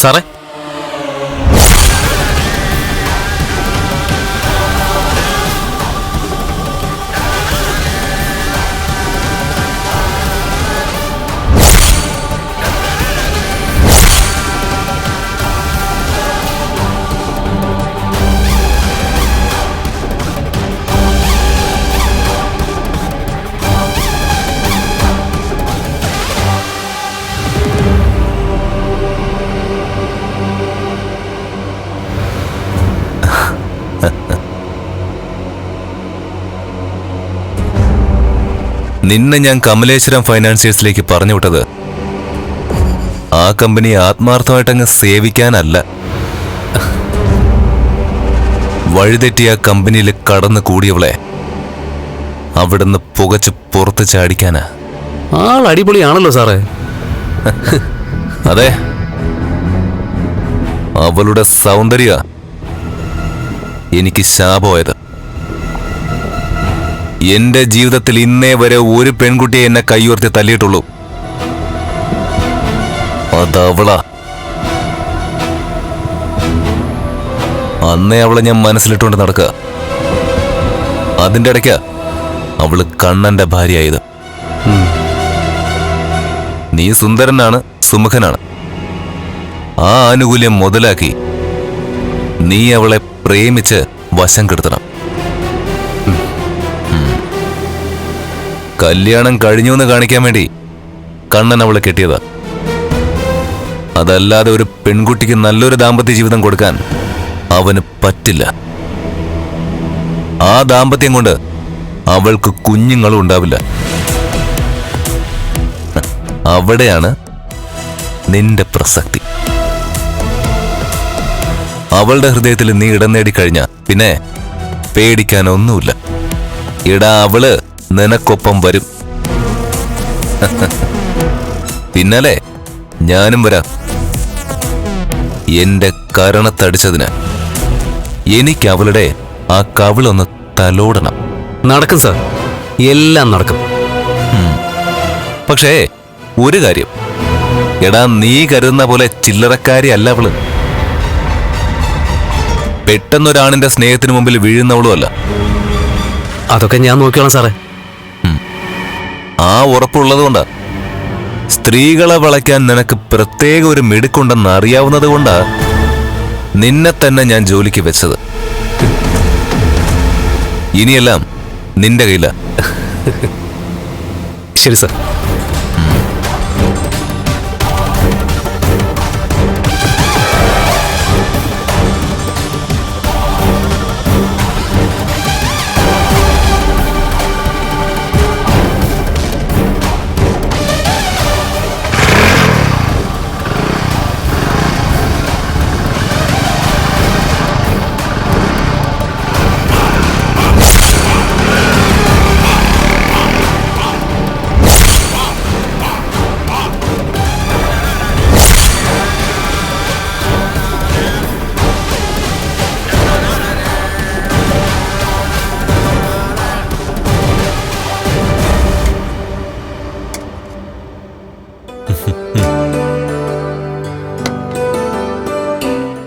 സാറേ, നിന്നെ ഞാൻ കമലേശ്വരം ഫൈനാൻസിയേഴ്സിലേക്ക് പറഞ്ഞു വിട്ടത് ആ കമ്പനി ആത്മാർത്ഥമായിട്ടങ്ങ് സേവിക്കാനല്ല. വഴിതെറ്റിയ ആ കമ്പനിയിൽ കടന്നു കൂടിയവളെ അവിടുന്ന് പുകച്ച് പുറത്ത് ചാടിക്കാനാ. ആൾ അടിപൊളിയാണല്ലോ സാറേ. അതെ, അവളുടെ സൗന്ദര്യ എനിക്ക് ശാപമായത്. എന്റെ ജീവിതത്തിൽ ഇന്നേ വരെ ഒരു പെൺകുട്ടിയെ എന്നെ കൈയുയർത്തി തല്ലിയിട്ടുള്ളൂ. അതവളാ. അന്നേ അവളെ ഞാൻ മനസ്സിലിട്ടുകൊണ്ട് നടക്കുക. അതിന്റെ ഇടയ്ക്ക് അവള് കണ്ണന്റെ ഭാര്യയായത്. നീ സുന്ദരനാണ്, സുമുഖനാണ്. ആ ആനുകൂല്യം മുതലാക്കി നീ അവളെ പ്രേമിച്ച് വശം കെടുത്തണം. കല്യാണം കഴിഞ്ഞു എന്ന് കാണിക്കാൻ വേണ്ടി കണ്ണൻ അവളെ കെട്ടിയതാ. അതല്ലാതെ ഒരു പെൺകുട്ടിക്ക് നല്ലൊരു ദാമ്പത്യ ജീവിതം കൊടുക്കാൻ അവന് പറ്റില്ല. ആ ദാമ്പത്യം കൊണ്ട് അവൾക്ക് കുഞ്ഞുങ്ങളും ഉണ്ടാവില്ല. അവിടെയാണ് നിന്റെ പ്രസക്തി. അവളുടെ ഹൃദയത്തിൽ നീ ഇടം നേടിക്കഴിഞ്ഞ പിന്നെ പേടിക്കാനൊന്നുമില്ല. അവള് നിനക്കൊപ്പം വരും. പിന്നാലെ ഞാനും വരാം. എന്റെ കരണത്തടിച്ചതിന് എനിക്ക് അവളുടെ ആ കവിളൊന്ന് തലോടണം. നടക്കും സാർ, എല്ലാം നടക്കും. പക്ഷേ ഒരു കാര്യം, നീ കരുതുന്ന പോലെ ചില്ലറക്കാരി അല്ല അവള്. പെട്ടെന്നൊരാണിന്റെ സ്നേഹത്തിന് മുമ്പിൽ വീഴുന്നവളും അല്ല. അതൊക്കെ ഞാൻ നോക്കിയോളാം സാറേ. ആ ഉറപ്പുള്ളതുകൊണ്ടാ സ്ത്രീകളെ വളയ്ക്കാൻ നിനക്ക് പ്രത്യേക ഒരു മിടുക്കുണ്ടെന്ന് അറിയാവുന്നത് കൊണ്ടാ നിന്നെ തന്നെ ഞാൻ ജോലിക്ക് വെച്ചത്. ഇനിയെല്ലാം നിന്റെ കയ്യിലാ. ശരി സാർ.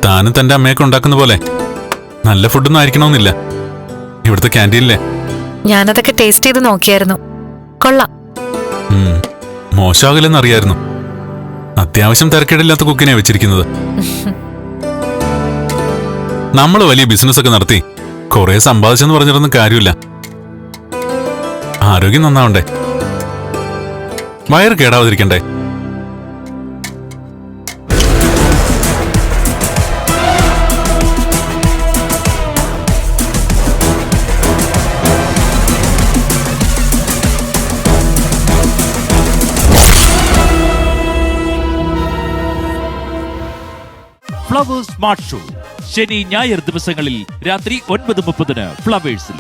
താനും തന്റെ അമ്മയൊക്കെ ഉണ്ടാക്കുന്ന പോലെ നല്ല ഫുഡൊന്നും ആയിരിക്കണമെന്നില്ല ഇവിടുത്തെ ക്യാൻറ്റീനിലെ. ഞാനതൊക്കെ ടേസ്റ്റ് ചെയ്ത് നോക്കിയായിരുന്നു, കൊള്ളാം. മോശമാകില്ലെന്നറിയായിരുന്നു. അത്യാവശ്യം തിരക്കേടില്ലാത്ത കുക്കിനെ വെച്ചിരിക്കുന്നത്. നമ്മൾ വലിയ ബിസിനസ് ഒക്കെ നടത്തി കുറെ സമ്പാദിച്ചെന്ന് പറഞ്ഞിട്ടൊന്നും കാര്യമില്ല. ആരോഗ്യം നന്നാവണ്ടേ, വയറ് കേടാവാതിരിക്കണ്ടേ. ഫ്ലവേഴ്സ് സ്മാർട്ട് ഷോ ശനി ഞായർ ദിവസങ്ങളിൽ രാത്രി 9:30 ഫ്ലവേഴ്സിൽ.